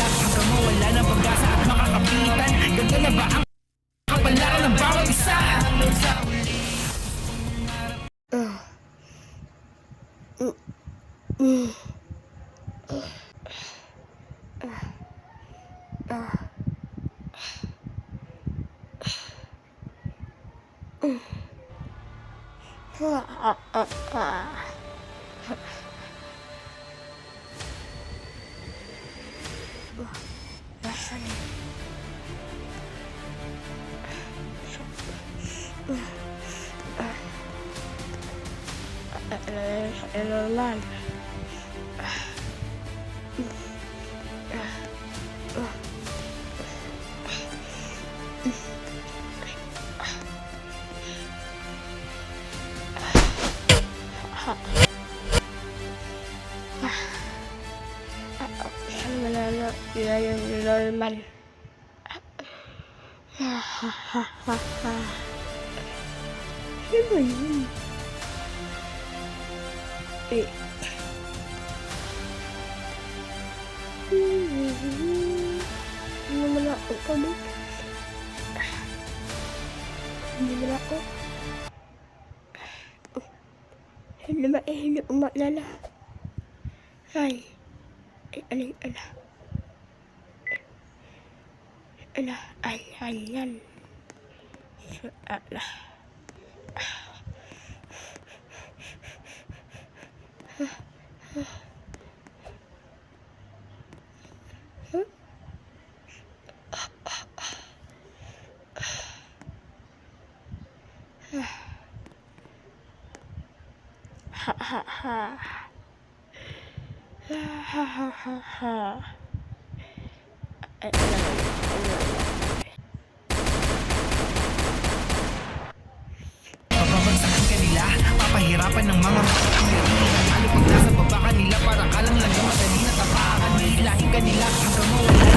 kanila hanggang mawala ng pag-asa at makakapitan. Ganda na ba ang kapalaran ng bawat isa? Normal. Ano ba yun? Hindi mo na ako kamot. Hindi mo na ako. Hindi ba hindi umaklala? Ay. Ay, ala. Ala, ay, yan. Ala. Babagsakan kanila, papahirapan ng mga makakangilihan. Lalo pag nasa baba kanila, para ka lang madali na tapakan. Hihilahin kanila hanggang mawala